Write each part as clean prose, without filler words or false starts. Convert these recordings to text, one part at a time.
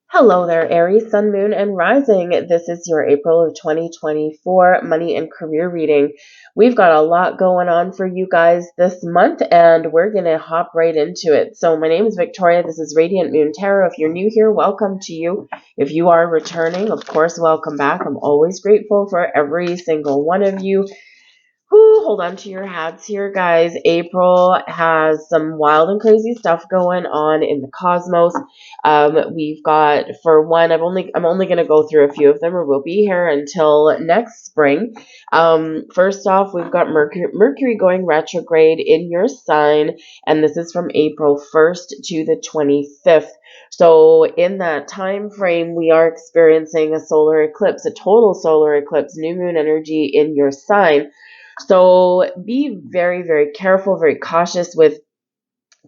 Hello there, Aries, Sun, Moon, and Rising. This is your April of 2024 money and career reading. We've got a lot going on for you guys this month, and we're going to hop right into it. So my name is Victoria. This is Radiant Moon Tarot. If you're new here, welcome to you. If you are returning, of course, welcome back. I'm always grateful for every single one of you. Hold on to your hats here, guys. April has some wild and crazy stuff going on in the cosmos. We've got, for one, I'm only going to go through a few of them, or we'll be here until next spring. First off, we've got Mercury going retrograde in your sign, and this is from April 1st to the 25th. So in that time frame, we are experiencing a solar eclipse, a total solar eclipse, new moon energy in your sign. So be very, very careful, very cautious with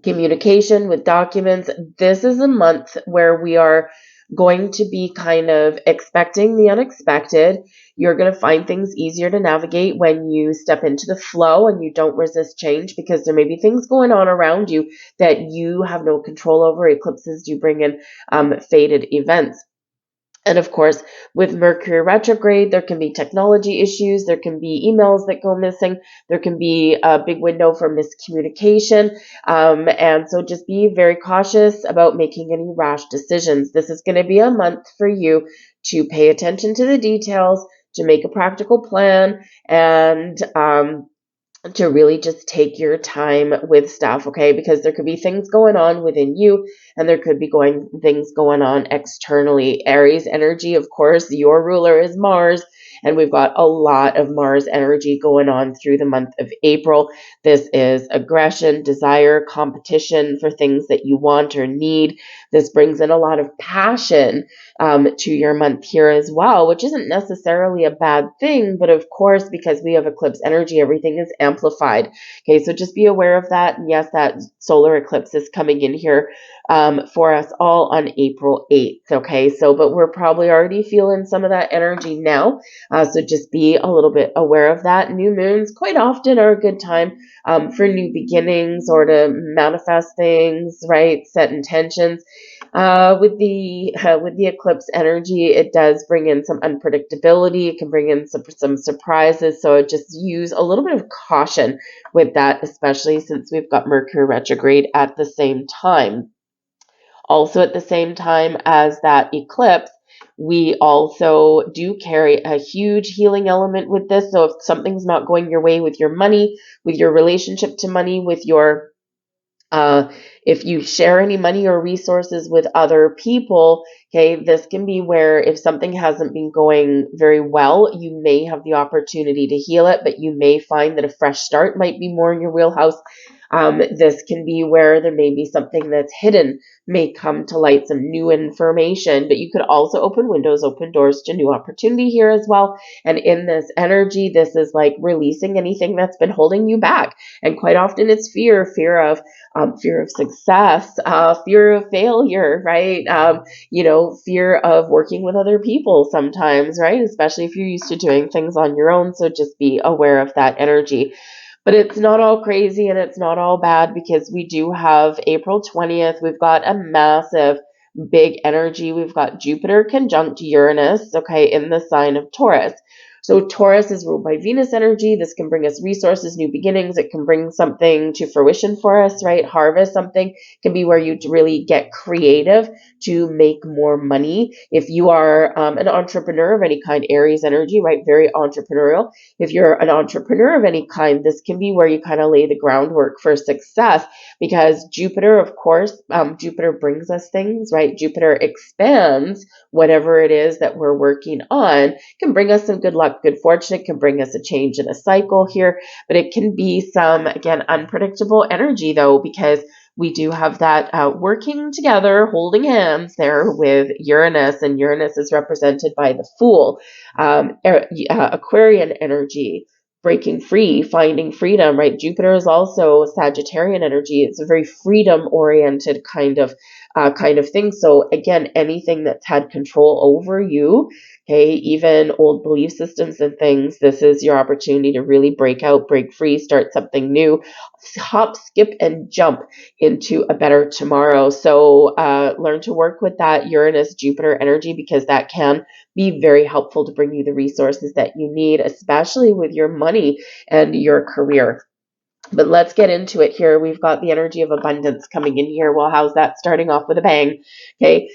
communication, with documents. This is a month where we are going to be kind of expecting the unexpected. You're going to find things easier to navigate when you step into the flow and you don't resist change, because there may be things going on around you that you have no control over. Eclipses do bring in fated events. And of course, with Mercury retrograde, there can be technology issues, there can be emails that go missing, there can be a big window for miscommunication. And so just be very cautious about making any rash decisions. This is going to be a month for you to pay attention to the details, to make a practical plan, and to really just take your time with stuff, okay? Because there could be things going on within you, and there could be things going on externally. Aries energy, of course, your ruler is Mars, and we've got a lot of Mars energy going on through the month of April. This is aggression, desire, competition for things that you want or need. This brings in a lot of passion to your month here as well, which isn't necessarily a bad thing, but of course, because we have eclipse energy, everything is amplified. Okay, so just be aware of that. And yes, that solar eclipse is coming in here for us all on April 8th. Okay, so but we're probably already feeling some of that energy now. So just be a little bit aware of that. New moons quite often are a good time for new beginnings or to manifest things, right? Set intentions. With the eclipse energy, it does bring in some unpredictability. It can bring in some surprises. So just use a little bit of caution with that, especially since we've got Mercury retrograde at the same time. Also, at the same time as that eclipse, we also do carry a huge healing element with this. So if something's not going your way with your money, with your relationship to money, with your if you share any money or resources with other people, okay, this can be where if something hasn't been going very well, you may have the opportunity to heal it, but you may find that a fresh start might be more in your wheelhouse. This can be where there may be something that's hidden, may come to light, some new information, but you could also open windows, open doors to new opportunity here as well. And in this energy, this is like releasing anything that's been holding you back. And quite often it's fear of success, fear of failure, right? Fear of working with other people sometimes, right? Especially if you're used to doing things on your own. So just be aware of that energy. But it's not all crazy and it's not all bad, because we do have April 20th. We've got a massive, big energy. We've got Jupiter conjunct Uranus, okay, in the sign of Taurus. So Taurus is ruled by Venus energy. This can bring us resources, new beginnings. It can bring something to fruition for us, right? Harvest something. It can be where you really get creative to make more money. If you are an entrepreneur of any kind, Aries energy, right? Very entrepreneurial. If you're an entrepreneur of any kind, this can be where you kind of lay the groundwork for success, because Jupiter, of course, Jupiter brings us things, right? Jupiter expands whatever it is that we're working on. It can bring us some good luck, good fortune. It can bring us a change in a cycle here, but it can be some, again, unpredictable energy though, because we do have that working together, holding hands there with Uranus, and Uranus is represented by the Fool, Aquarian energy, breaking free, finding freedom, right? Jupiter is also Sagittarian energy. It's a very freedom-oriented kind of kind of thing. So again, anything that's had control over you, okay, even old belief systems and things, this is your opportunity to really break out, break free, start something new, hop, skip, and jump into a better tomorrow. So learn to work with that Uranus Jupiter energy, because that can be very helpful to bring you the resources that you need, especially with your money and your career. But let's get into it here. We've got the energy of abundance coming in here. Well, how's that starting off with a bang? Okay.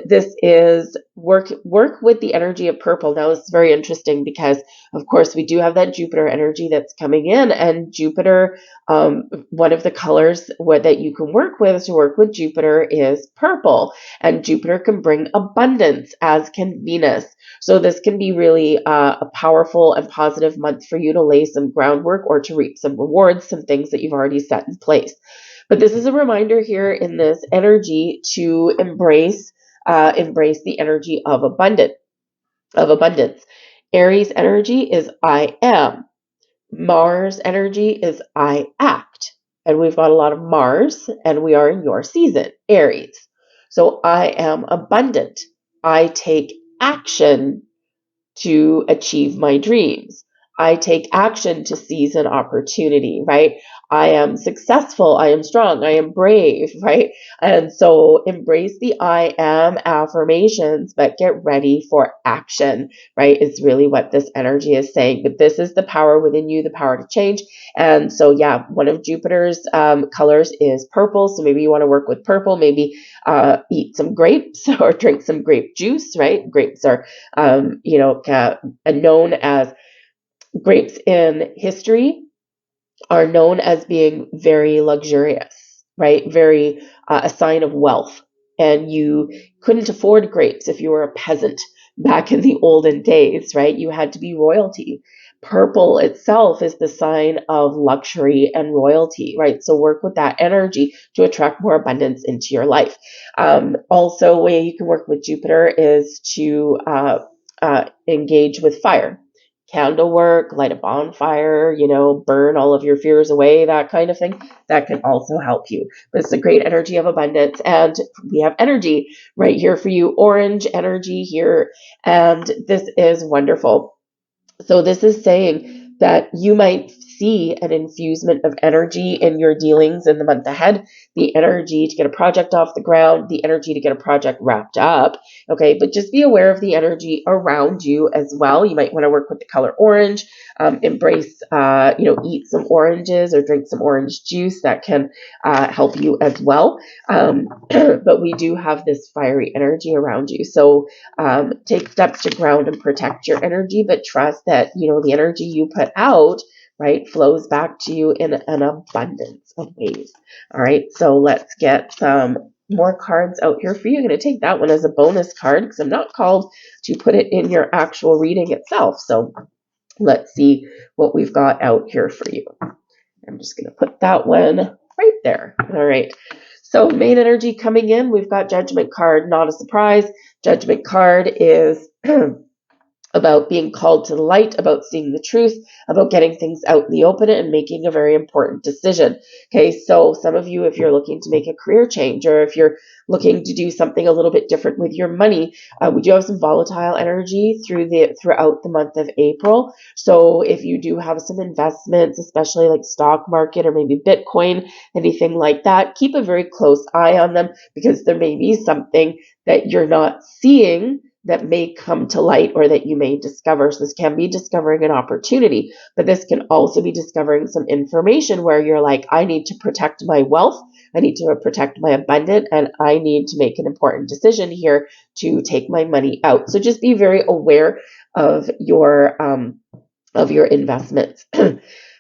This is work with the energy of purple. Now, it's very interesting because, of course, we do have that Jupiter energy that's coming in, and Jupiter, one of the colors that you can work with to work with Jupiter is purple, and Jupiter can bring abundance, as can Venus. So this can be really a powerful and positive month for you to lay some groundwork or to reap some rewards, some things that you've already set in place. But this is a reminder here in this energy to embrace the energy of abundance. Aries energy is I am. Mars energy is I act. And we've got a lot of Mars, and we are in your season, Aries. So I am abundant. I take action to achieve my dreams. I take action to seize an opportunity, right? I am successful. I am strong. I am brave, right? And so embrace the I am affirmations, but get ready for action, right? It's really what this energy is saying. But this is the power within you, the power to change. And so, yeah, one of Jupiter's colors is purple. So maybe you want to work with purple, maybe eat some grapes or drink some grape juice, right? Grapes are, known as grapes in history are known as being very luxurious, right? Very a sign of wealth. And you couldn't afford grapes if you were a peasant back in the olden days, right? You had to be royalty. Purple itself is the sign of luxury and royalty, right? So work with that energy to attract more abundance into your life. Also, a way you can work with Jupiter is to engage with fire. Candle work, light a bonfire, burn all of your fears away, that kind of thing. That can also help you. But it's a great energy of abundance. And we have energy right here for you, orange energy here. And this is wonderful. So this is saying that you might see an infusement of energy in your dealings in the month ahead, the energy to get a project off the ground, the energy to get a project wrapped up. Okay, but just be aware of the energy around you as well. You might want to work with the color orange, embrace, eat some oranges or drink some orange juice. That can help you as well. But we do have this fiery energy around you. So take steps to ground and protect your energy, but trust that, the energy you put out, right, flows back to you in an abundance of ways. All right, so let's get some more cards out here for you. I'm going to take that one as a bonus card because I'm not called to put it in your actual reading itself. So let's see what we've got out here for you. I'm just going to put that one right there. All right. So main energy coming in, we've got Judgment card, not a surprise. Judgment card is about being called to the light, about seeing the truth, about getting things out in the open and making a very important decision. Okay, so some of you, if you're looking to make a career change or if you're looking to do something a little bit different with your money, we do have some volatile energy throughout the month of April. So if you do have some investments, especially like stock market or maybe Bitcoin, anything like that, keep a very close eye on them because there may be something that you're not seeing that may come to light or that you may discover. So this can be discovering an opportunity, but this can also be discovering some information where you're like, I need to protect my wealth, I need to protect my abundance, and I need to make an important decision here to take my money out. So just be very aware of your investments.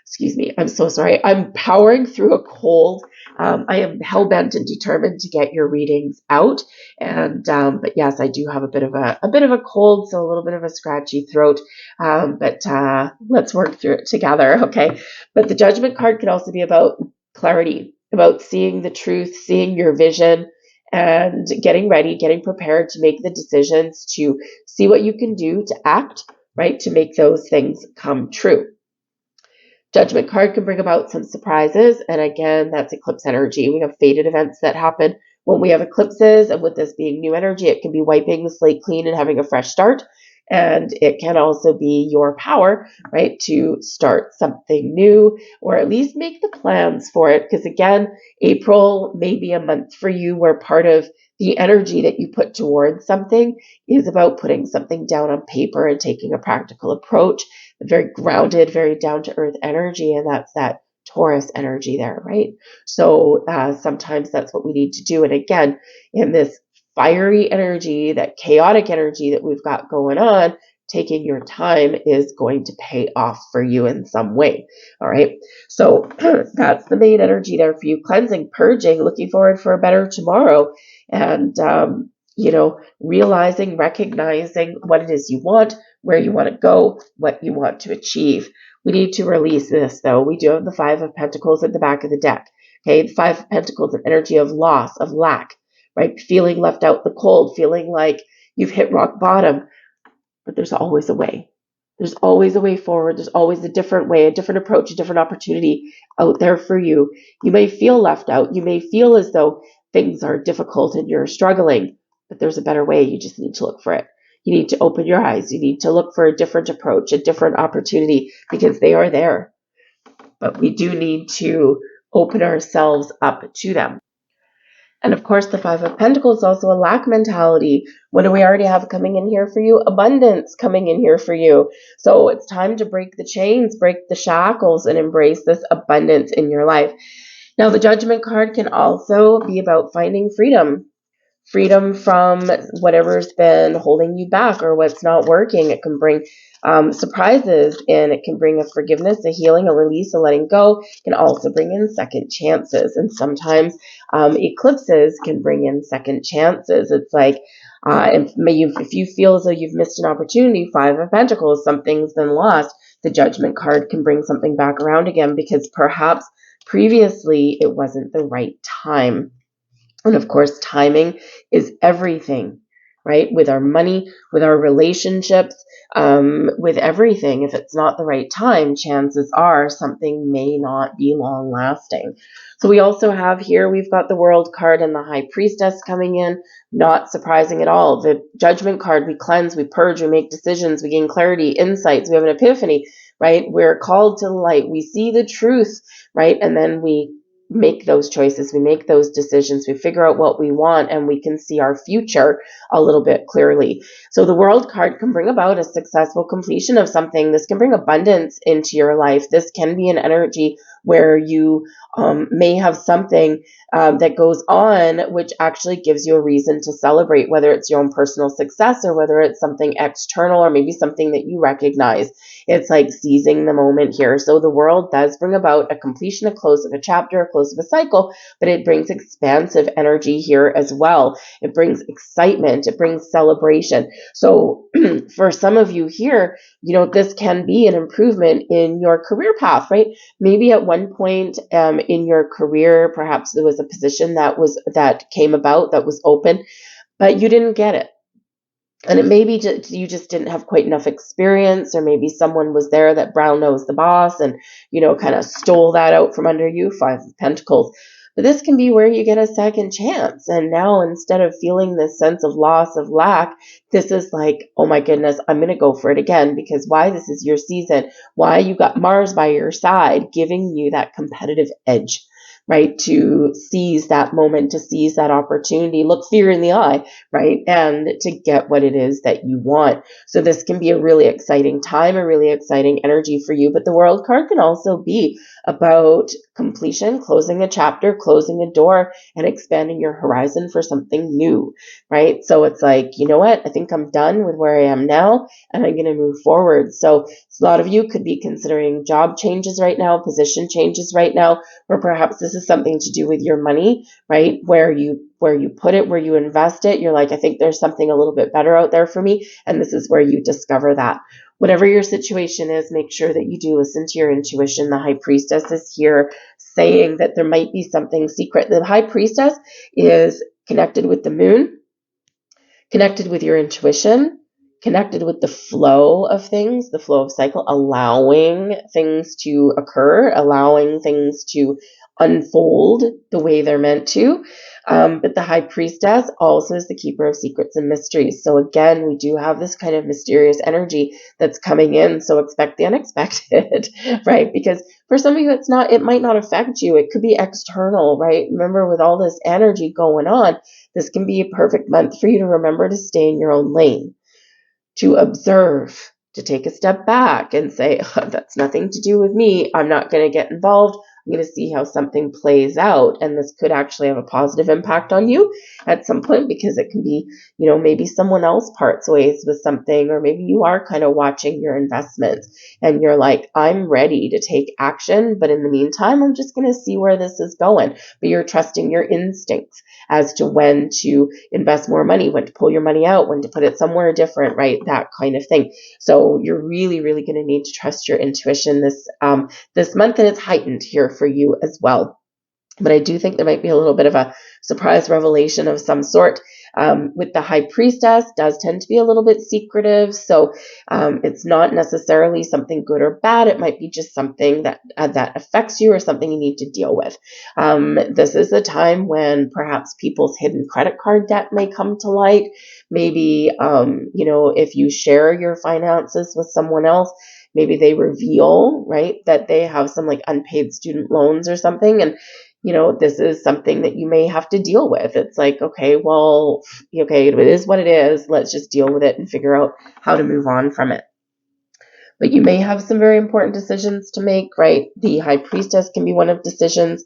Excuse me. I'm so sorry. I'm powering through a cold. I am hell-bent and determined to get your readings out. And, but yes, I do have a bit of a cold, so a little bit of a scratchy throat. But let's work through it together. Okay. But the Judgment card can also be about clarity, about seeing the truth, seeing your vision, and getting ready, getting prepared to make the decisions to see what you can do to act, right, to make those things come true. Judgment card can bring about some surprises. And again, that's eclipse energy. We have fated events that happen When we have eclipses, and with this being new energy, it can be wiping the slate clean and having a fresh start. And it can also be your power, right, to start something new, or at least make the plans for it. Because again, April may be a month for you where part of the energy that you put towards something is about putting something down on paper and taking a practical approach, very grounded, very down to earth energy. And that's that Taurus energy there, right? So sometimes that's what we need to do. And again, in this fiery energy, that chaotic energy that we've got going on, taking your time is going to pay off for you in some way. All right. So that's the main energy there for you. Cleansing, purging, looking forward for a better tomorrow. And, realizing, recognizing what it is you want, where you want to go, what you want to achieve. We need to release this, though. We do have the Five of Pentacles at the back of the deck. Okay. The Five of Pentacles, an energy of loss, of lack, right? Feeling left out in the cold, feeling like you've hit rock bottom, but there's always a way. There's always a way forward. There's always a different way, a different approach, a different opportunity out there for you. You may feel left out. You may feel as though things are difficult and you're struggling, but there's a better way. You just need to look for it. You need to open your eyes. You need to look for a different approach, a different opportunity, because they are there. But we do need to open ourselves up to them. And of course, the Five of Pentacles is also a lack mentality. What do we already have coming in here for you? Abundance coming in here for you. So it's time to break the chains, break the shackles, and embrace this abundance in your life. Now, the Judgment card can also be about finding freedom. Freedom from whatever's been holding you back or what's not working. It can bring surprises in. It can bring a forgiveness, a healing, a release, a letting go. It can also bring in second chances. And sometimes eclipses can bring in second chances. It's like if you feel as though you've missed an opportunity, Five of Pentacles, something's been lost, the Judgment card can bring something back around again because perhaps previously it wasn't the right time. And of course, timing is everything, right? With our money, with our relationships, with everything. If it's not the right time, chances are something may not be long lasting. So we also have here, we've got the World card and the High Priestess coming in. Not surprising at all. The Judgment card, we cleanse, we purge, we make decisions, we gain clarity, insights, we have an epiphany, right? We're called to the light. We see the truth, right? And then we make those choices, we make those decisions, we figure out what we want, and we can see our future a little bit clearly. So the World card can bring about a successful completion of something. This can bring abundance into your life. This can be an energy where you may have something that goes on which actually gives you a reason to celebrate, whether it's your own personal success or whether it's something external or maybe something that you recognize. It's like seizing the moment here. So the World does bring about a completion, a close of a chapter, a close of a cycle, but it brings expansive energy here as well. It brings excitement. It brings celebration. So for some of you here, this can be an improvement in your career path, right? Maybe at one point in your career, perhaps there was a position that came about that was open, but you didn't get it. And it may be you just didn't have quite enough experience, or maybe someone was there that brown nosed the boss and, kind of stole that out from under you, Five of Pentacles. But this can be where you get a second chance. And now instead of feeling this sense of loss, of lack, this is like, oh my goodness, I'm going to go for it again. Because why? This is your season. Why? You got Mars by your side, giving you that competitive edge, right? To seize that moment, to seize that opportunity, look fear in the eye, right? And to get what it is that you want. So this can be a really exciting time, a really exciting energy for you. But the World card can also be about completion, closing a chapter, closing a door, and expanding your horizon for something new, right? So it's like, you know what? I think I'm done with where I am now, and I'm going to move forward. So a lot of you could be considering job changes right now, position changes right now, or perhaps this is something to do with your money, right? Where you put it, where you invest it. You're like, I think there's something a little bit better out there for me. And this is where you discover that. Whatever your situation is, make sure that you do listen to your intuition. The High Priestess is here saying that there might be something secret. The High Priestess is connected with the moon, connected with your intuition, connected with the flow of things, the flow of cycle, allowing things to occur, allowing things to unfold the way they're meant to. But the High Priestess also is the keeper of secrets and mysteries. So again, we do have this kind of mysterious energy that's coming in. So expect the unexpected, right? Because for some of you, it might not affect you. It could be external, right? Remember, with all this energy going on, this can be a perfect month for you to remember to stay in your own lane, to observe, to take a step back and say, oh, that's nothing to do with me. I'm not going to get involved. I'm going to see how something plays out. And this could actually have a positive impact on you at some point, because it can be, maybe someone else parts ways with something, or maybe you are kind of watching your investments and you're like, I'm ready to take action. But in the meantime, I'm just going to see where this is going. But you're trusting your instincts as to when to invest more money, when to pull your money out, when to put it somewhere different, right? That kind of thing. So you're really, really going to need to trust your intuition this month, and it's heightened here for you as well. But I do think there might be a little bit of a surprise revelation of some sort. With the High Priestess, does tend to be a little bit secretive. So it's not necessarily something good or bad. It might be just something that affects you, or something you need to deal with. This is a time when perhaps people's hidden credit card debt may come to light. Maybe, if you share your finances with someone else, maybe they reveal, right, that they have some like unpaid student loans or something. And this is something that you may have to deal with. It's like, okay, it is what it is. Let's just deal with it and figure out how to move on from it. But you may have some very important decisions to make, right? The High Priestess can be one of decisions.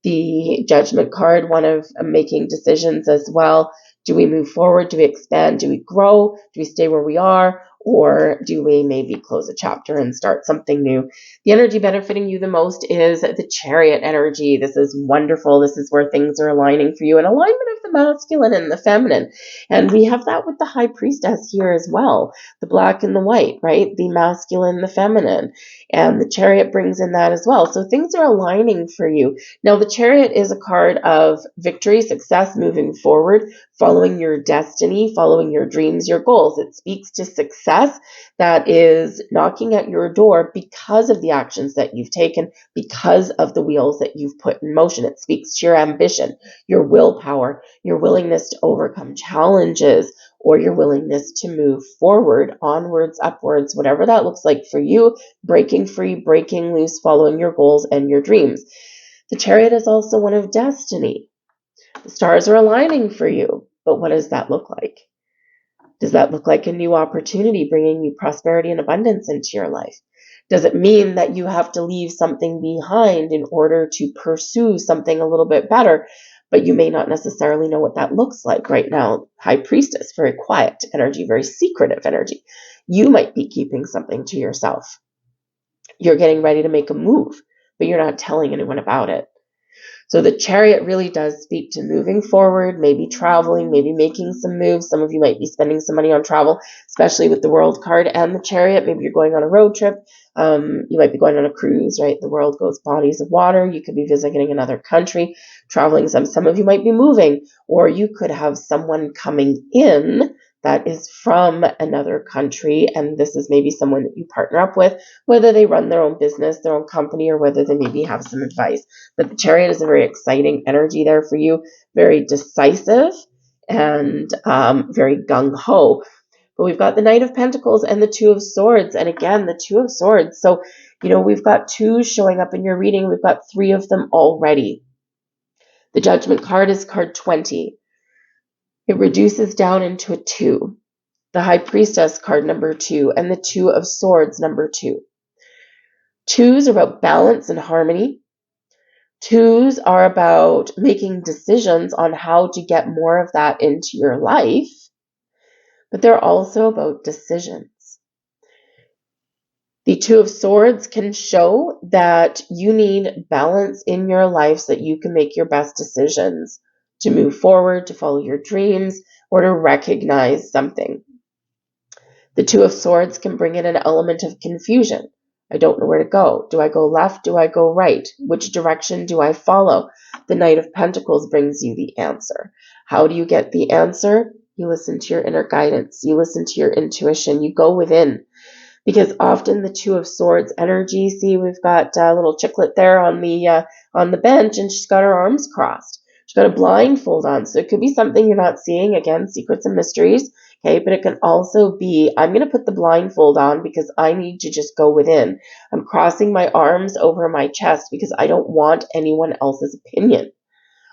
The Judgment card, one of making decisions as well. Do we move forward? Do we expand? Do we grow? Do we stay where we are? Or do we maybe close a chapter and start something new? The energy benefiting you the most is the Chariot energy. This is wonderful. This is where things are aligning for you, an alignment of the masculine and the feminine. And we have that with the High Priestess here as well. The black and the white, right? The masculine, the feminine. And the Chariot brings in that as well. So things are aligning for you. Now, the Chariot is a card of victory, success, moving forward, following your destiny, following your dreams, your goals. It speaks to success that is knocking at your door because of the actions that you've taken, because of the wheels that you've put in motion. It speaks to your ambition, your willpower, your willingness to overcome challenges, or your willingness to move forward, onwards, upwards, whatever that looks like for you, breaking free, breaking loose, following your goals and your dreams. The Chariot is also one of destiny. The stars are aligning for you, but what does that look like? Does that look like a new opportunity bringing you prosperity and abundance into your life? Does it mean that you have to leave something behind in order to pursue something a little bit better, but you may not necessarily know what that looks like right now? High Priestess, very quiet energy, very secretive energy. You might be keeping something to yourself. You're getting ready to make a move, but you're not telling anyone about it. So the Chariot really does speak to moving forward, maybe traveling, maybe making some moves. Some of you might be spending some money on travel, especially with the World card and the Chariot. Maybe you're going on a road trip. You might be going on a cruise, right? The world goes bodies of water. You could be visiting another country, traveling. Some of you might be moving, or you could have someone coming in that is from another country, and this is maybe someone that you partner up with, whether they run their own business, their own company, or whether they maybe have some advice. But the Chariot is a very exciting energy there for you, very decisive and very gung-ho. But we've got the Knight of Pentacles and the Two of Swords, and again, the Two of Swords. So, we've got twos showing up in your reading. We've got three of them already. The Judgment card is card 20. It reduces down into a 2. The High Priestess card number 2 and the Two of Swords number 2. Twos are about balance and harmony. Twos are about making decisions on how to get more of that into your life, but they're also about decisions. The Two of Swords can show that you need balance in your life so that you can make your best decisions to move forward, to follow your dreams, or to recognize something. The Two of Swords can bring in an element of confusion. I don't know where to go. Do I go left? Do I go right? Which direction do I follow? The Knight of Pentacles brings you the answer. How do you get the answer? You listen to your inner guidance. You listen to your intuition. You go within. Because often the Two of Swords energy, see, we've got a little chicklet there on the bench, and she's got her arms crossed. She's got a blindfold on. So it could be something you're not seeing. Again, secrets and mysteries. Okay, but it can also be, I'm going to put the blindfold on because I need to just go within. I'm crossing my arms over my chest because I don't want anyone else's opinion.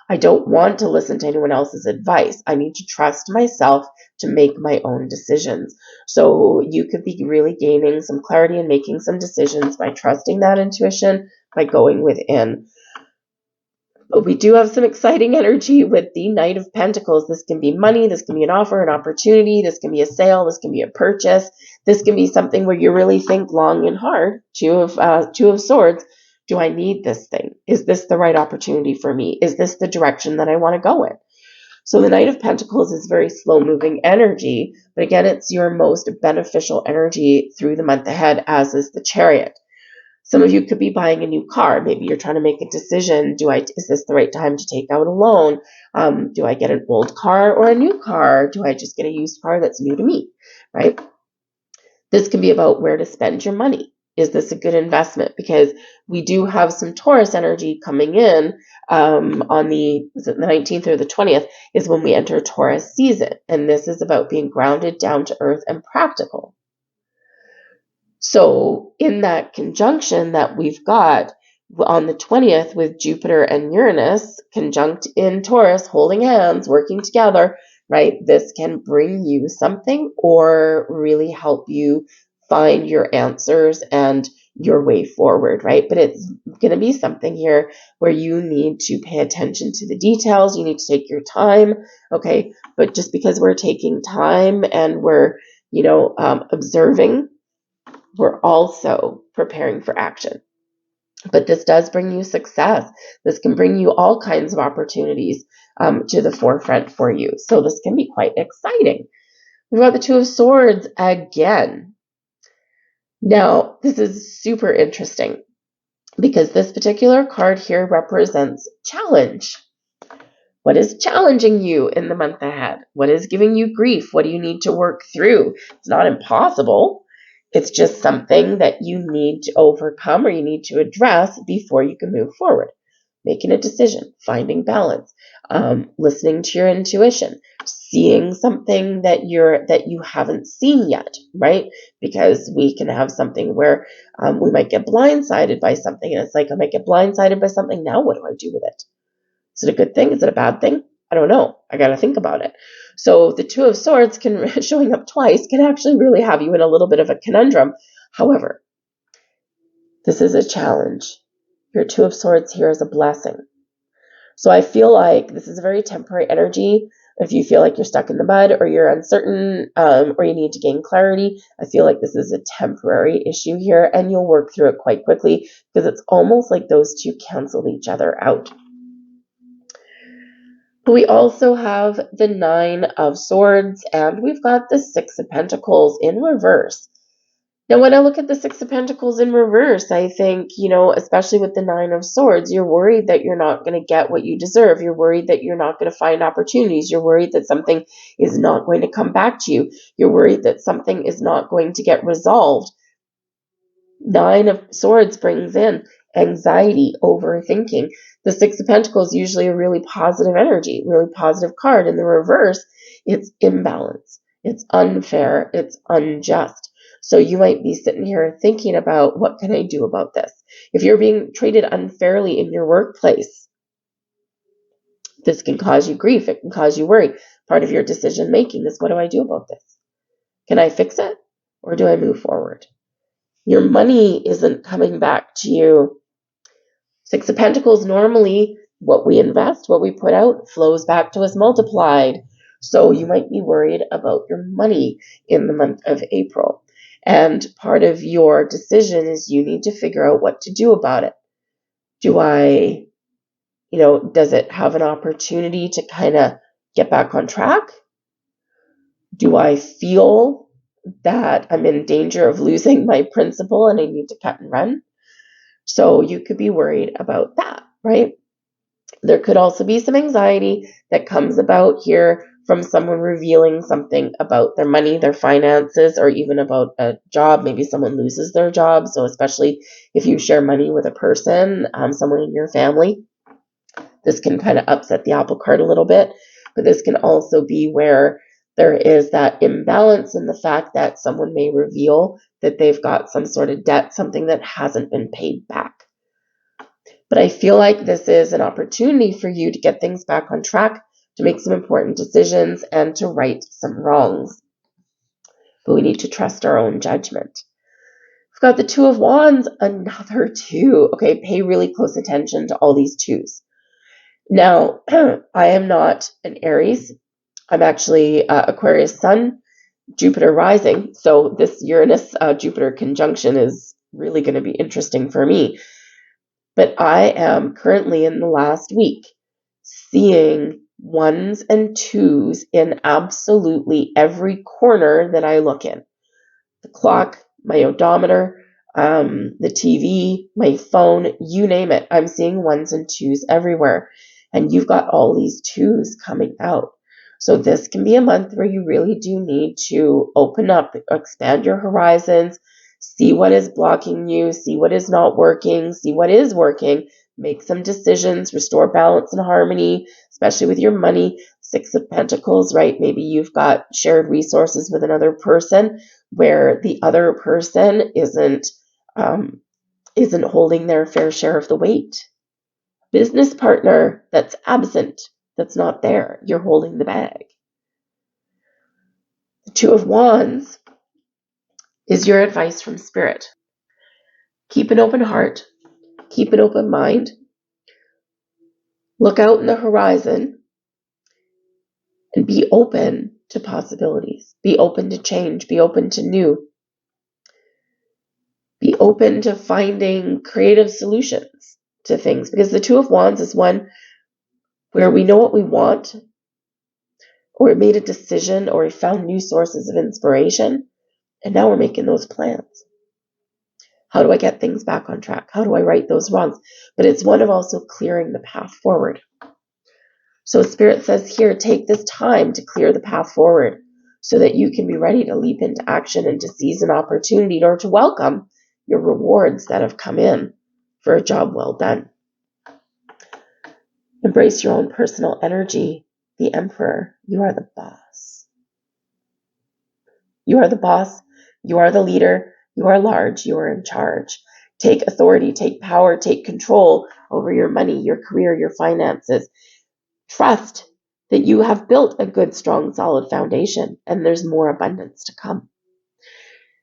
I don't want to listen to anyone else's advice. I need to trust myself to make my own decisions. So you could be really gaining some clarity and making some decisions by trusting that intuition, by going within. But we do have some exciting energy with the Knight of Pentacles. This can be money, this can be an offer, an opportunity, this can be a sale, this can be a purchase, this can be something where you really think long and hard. Two of Swords. Do I need this thing? Is this the right opportunity for me? Is this the direction that I want to go in? So the Knight of Pentacles is very slow-moving energy, but again, it's your most beneficial energy through the month ahead, as is the Chariot. Some of you could be buying a new car. Maybe you're trying to make a decision. Is this the right time to take out a loan? Do I get an old car or a new car? Do I just get a used car that's new to me, right? This can be about where to spend your money. Is this a good investment? Because we do have some Taurus energy coming in on the 19th or the 20th is when we enter Taurus season. And this is about being grounded, down to earth, and practical. So in that conjunction that we've got on the 20th with Jupiter and Uranus conjunct in Taurus, holding hands, working together, right? This can bring you something or really help you find your answers and your way forward, right? But it's going to be something here where you need to pay attention to the details. You need to take your time, okay? But just because we're taking time and we're, observing, we're also preparing for action. But this does bring you success. This can bring you all kinds of opportunities to the forefront for you. So this can be quite exciting. We've got the Two of Swords again. Now, this is super interesting because this particular card here represents challenge. What is challenging you in the month ahead? What is giving you grief? What do you need to work through? It's not impossible. It's just something that you need to overcome or you need to address before you can move forward. Making a decision, finding balance, listening to your intuition, seeing something that you haven't seen yet, right? Because we can have something where we might get blindsided by something, and it's like, I might get blindsided by something. Now what do I do with it? Is it a good thing? Is it a bad thing? I don't know. I got to think about it. So the Two of Swords showing up twice can actually really have you in a little bit of a conundrum. However, this is a challenge. Your Two of Swords here is a blessing. So I feel like this is a very temporary energy. If you feel like you're stuck in the mud or you're uncertain or you need to gain clarity, I feel like this is a temporary issue here and you'll work through it quite quickly because it's almost like those two cancel each other out. We also have the Nine of Swords and we've got the Six of Pentacles in reverse. Now, when I look at the Six of Pentacles in reverse, I think, especially with the Nine of Swords, you're worried that you're not going to get what you deserve. You're worried that you're not going to find opportunities. You're worried that something is not going to come back to you. You're worried that something is not going to get resolved. Nine of Swords brings in anxiety, overthinking. The Six of Pentacles is usually a really positive energy, really positive card. In the reverse, it's imbalance. It's unfair. It's unjust. So you might be sitting here thinking about, what can I do about this? If you're being treated unfairly in your workplace, this can cause you grief. It can cause you worry. Part of your decision making is, what do I do about this? Can I fix it or do I move forward? Your money isn't coming back to you. Six of Pentacles, normally what we invest, what we put out, flows back to us multiplied. So you might be worried about your money in the month of April. And part of your decision is you need to figure out what to do about it. Does it have an opportunity to kind of get back on track? Do I feel that I'm in danger of losing my principal and I need to cut and run? So you could be worried about that, right? There could also be some anxiety that comes about here from someone revealing something about their money, their finances, or even about a job. Maybe someone loses their job. So especially if you share money with a person, someone in your family, This can kind of upset the apple cart a little bit, but this can also be where there is that imbalance in the fact that someone may reveal that they've got some sort of debt, something that hasn't been paid back. But I feel like this is an opportunity for you to get things back on track, to make some important decisions, and to right some wrongs. But we need to trust our own judgment. We've got the Two of Wands, another two. Okay, pay really close attention to all these twos. Now, I am not an Aries. I'm actually Aquarius Sun, Jupiter rising. So this Uranus-Jupiter conjunction is really going to be interesting for me. But I am currently in the last week seeing ones and twos in absolutely every corner that I look in. The clock, my odometer, the TV, my phone, you name it. I'm seeing ones and twos everywhere. And you've got all these twos coming out. So this can be a month where you really do need to open up, expand your horizons, see what is blocking you, see what is not working, see what is working, make some decisions, restore balance and harmony, especially with your money. Six of Pentacles, right? Maybe you've got shared resources with another person where the other person isn't holding their fair share of the weight. Business partner that's absent, that's not there. You're holding the bag. The Two of Wands is your advice from Spirit. Keep an open heart. Keep an open mind. Look out in the horizon and be open to possibilities. Be open to change. Be open to new. Be open to finding creative solutions to things, because the Two of Wands is one where we know what we want, or we made a decision, or we found new sources of inspiration, and now we're making those plans. How do I get things back on track? How do I right those wrongs? But it's one of also clearing the path forward. So Spirit says here, take this time to clear the path forward so that you can be ready to leap into action and to seize an opportunity, or to welcome your rewards that have come in for a job well done. Embrace your own personal energy. The Emperor, you are the boss. You are the boss. You are the leader. You are large. You are in charge. Take authority, take power, take control over your money, your career, your finances. Trust that you have built a good, strong, solid foundation, and there's more abundance to come.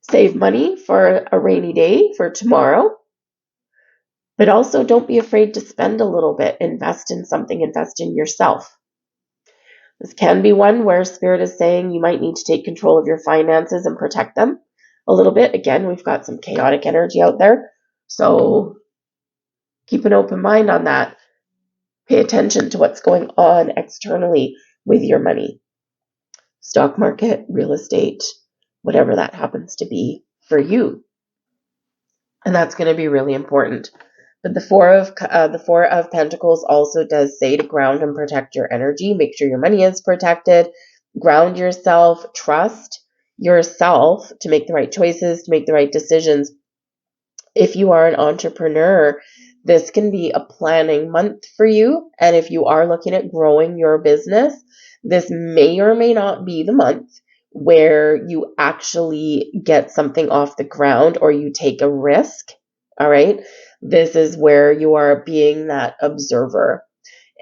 Save money for a rainy day, for tomorrow. But also don't be afraid to spend a little bit. Invest in something. Invest in yourself. This can be one where Spirit is saying you might need to take control of your finances and protect them a little bit. Again, we've got some chaotic energy out there. So keep an open mind on that. Pay attention to what's going on externally with your money. Stock market, real estate, whatever that happens to be for you. And that's going to be really important. But the Four of Pentacles also does say to ground and protect your energy. Make sure your money is protected. Ground yourself. Trust yourself to make the right choices, to make the right decisions. If you are an entrepreneur, this can be a planning month for you. And if you are looking at growing your business, this may or may not be the month where you actually get something off the ground or you take a risk. All right. This is where you are being that observer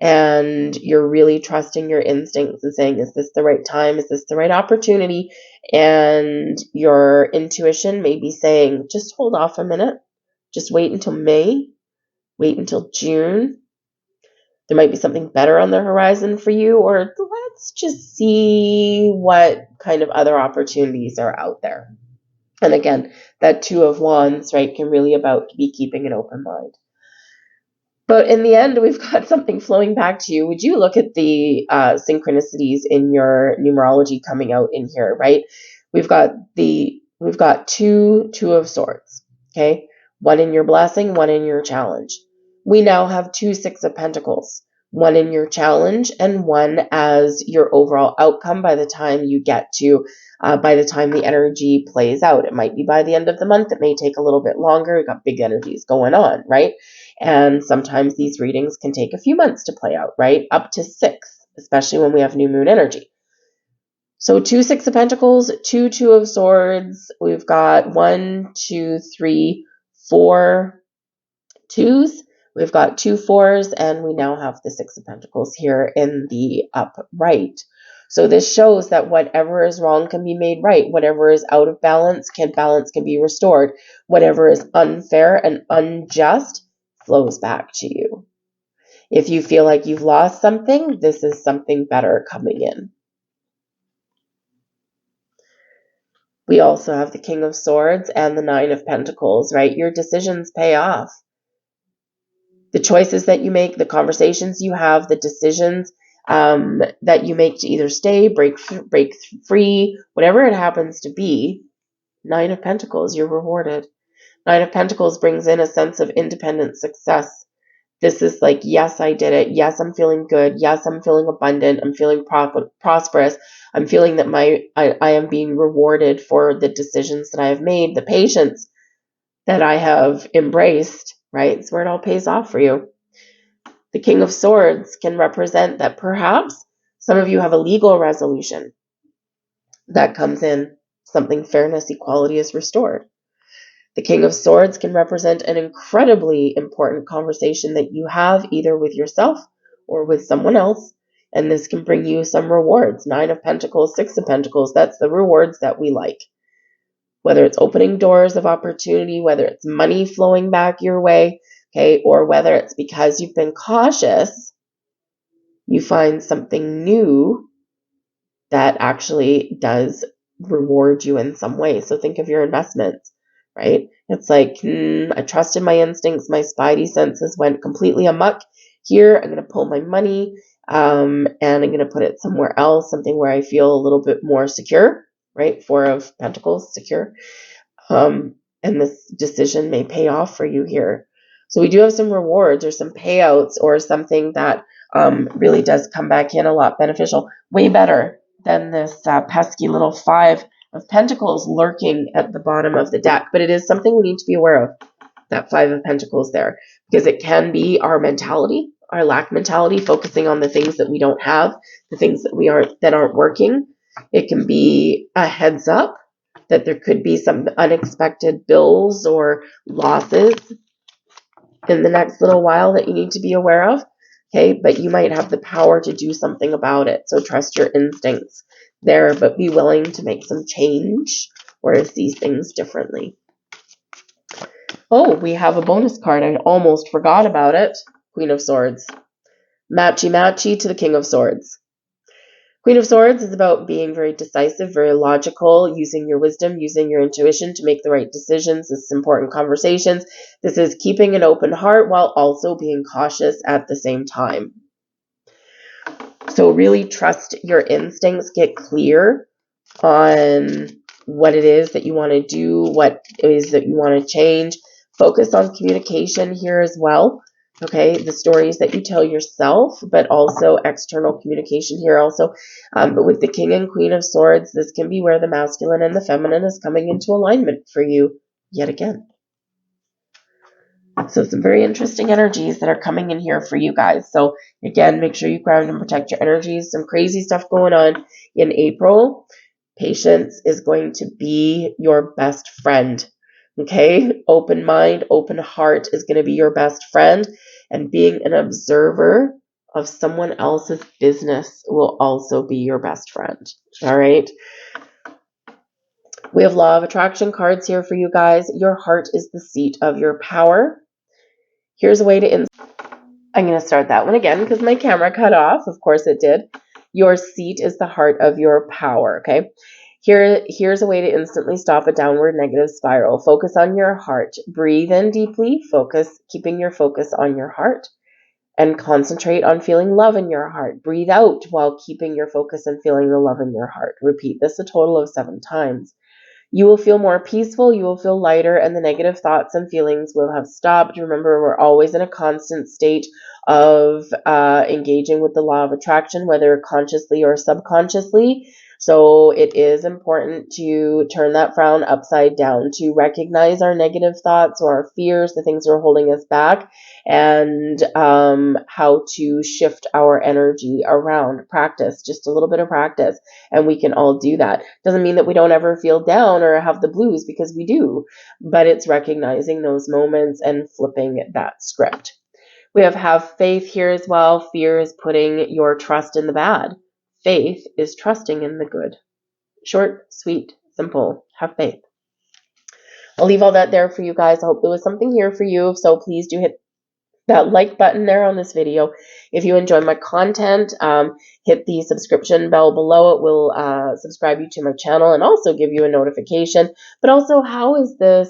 and you're really trusting your instincts and saying, is this the right time? Is this the right opportunity? And your intuition may be saying, just hold off a minute. Just wait until May. Wait until June. There might be something better on the horizon for you, or let's just see what kind of other opportunities are out there. And again, that Two of Wands, right, can really be keeping an open mind. But in the end, we've got something flowing back to you. Would you look at the synchronicities in your numerology coming out in here, right? We've got two of Swords, okay? One in your blessing, one in your challenge. We now have two Six of Pentacles, one in your challenge and one as your overall outcome by the time you get to, by the time the energy plays out. It might be by the end of the month. It may take a little bit longer. We've got big energies going on, right? And sometimes these readings can take a few months to play out, right? Up to 6, especially when we have new moon energy. So 2 6 of Pentacles, 2 2 of Swords. We've got 1, 2, 3, 4 twos. We've got 2 4s, and we now have the 6 of Pentacles here in the upright. So this shows that whatever is wrong can be made right. Whatever is out of balance can be restored. Whatever is unfair and unjust flows back to you. If you feel like you've lost something, this is something better coming in. We also have the King of Swords and the 9 of Pentacles, right? Your decisions pay off. The choices that you make, the conversations you have, the decisions that you make to either stay, break free, whatever it happens to be, 9 of Pentacles, you're rewarded. 9 of Pentacles brings in a sense of independent success. This is like, yes, I did it. Yes, I'm feeling good. Yes, I'm feeling abundant. I'm feeling prosperous. I'm feeling that I am being rewarded for the decisions that I have made, the patience that I have embraced, right? It's where it all pays off for you. The King of Swords can represent that perhaps some of you have a legal resolution that comes in. Something fairness, equality is restored. The King of Swords can represent an incredibly important conversation that you have either with yourself or with someone else, and this can bring you some rewards. 9 of Pentacles, 6 of Pentacles, that's the rewards that we like. Whether it's opening doors of opportunity, whether it's money flowing back your way, okay, or whether it's because you've been cautious, you find something new that actually does reward you in some way. So think of your investments, right? It's like, I trusted my instincts, my spidey senses went completely amok. Here, I'm going to pull my money and I'm going to put it somewhere else, something where I feel a little bit more secure, right? 4 of Pentacles, secure. And this decision may pay off for you here. So we do have some rewards or some payouts or something that really does come back in a lot beneficial, way better than this pesky little 5 of Pentacles lurking at the bottom of the deck. But it is something we need to be aware of, that 5 of Pentacles there, because it can be our mentality, our lack mentality, focusing on the things that we don't have, the things that aren't working. It can be a heads up that there could be some unexpected bills or losses in the next little while that you need to be aware of. Okay, but you might have the power to do something about it. So trust your instincts there, but be willing to make some change or to see things differently. Oh, we have a bonus card. I almost forgot about it. Queen of Swords. Matchy to the King of Swords. Queen of Swords is about being very decisive, very logical, using your wisdom, using your intuition to make the right decisions. This is important conversations. This is keeping an open heart while also being cautious at the same time. So really trust your instincts. Get clear on what it is that you want to do, what it is that you want to change. Focus on communication here as well. Okay, the stories that you tell yourself, but also external communication here also. But with the King and Queen of Swords, this can be where the masculine and the feminine is coming into alignment for you yet again. So some very interesting energies that are coming in here for you guys. So again, make sure you ground and protect your energies. Some crazy stuff going on in April. Patience is going to be your best friend. Okay, open mind, open heart is going to be your best friend, and being an observer of someone else's business will also be your best friend. All right. We have Law of Attraction cards here for you guys. Your heart is the seat of your power. Here's a way to I'm going to start that one again because my camera cut off. Of course it did. Your seat is the heart of your power. Okay. Here's a way to instantly stop a downward negative spiral. Focus on your heart. Breathe in deeply. Keeping your focus on your heart. And concentrate on feeling love in your heart. Breathe out while keeping your focus and feeling the love in your heart. Repeat this a total of 7 times. You will feel more peaceful, you will feel lighter, and the negative thoughts and feelings will have stopped. Remember, we're always in a constant state of engaging with the law of attraction, whether consciously or subconsciously. So it is important to turn that frown upside down, to recognize our negative thoughts or our fears, the things that are holding us back, and how to shift our energy around. Practice, just a little bit of practice, and we can all do that. Doesn't mean that we don't ever feel down or have the blues, because we do, but it's recognizing those moments and flipping that script. We have faith here as well. Fear is putting your trust in the bad. Faith is trusting in the good. Short, sweet, simple. Have faith. I'll leave all that there for you guys. I hope there was something here for you. So please do hit that like button there on this video. If you enjoy my content, hit the subscription bell below. It will subscribe you to my channel and also give you a notification. But also, how is this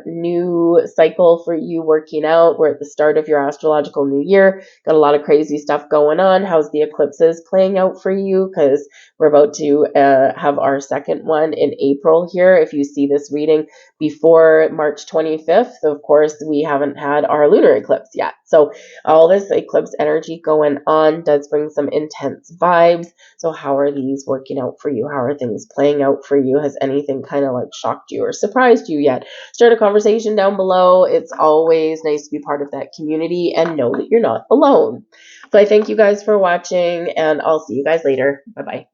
new cycle for you working out? We're at the start of your astrological new year. Got a lot of crazy stuff going on. How's the eclipses playing out for you? Because we're about to have our second one in April here. If you see this reading before March 25th, of course, we haven't had our lunar eclipse yet. So all this eclipse energy going on does bring some intense vibes. So how are these working out for you? How are things playing out for you? Has anything kind of like shocked you or surprised you yet? Start a conversation down below. It's always nice to be part of that community and know that you're not alone. So I thank you guys for watching, and I'll see you guys later. Bye-bye.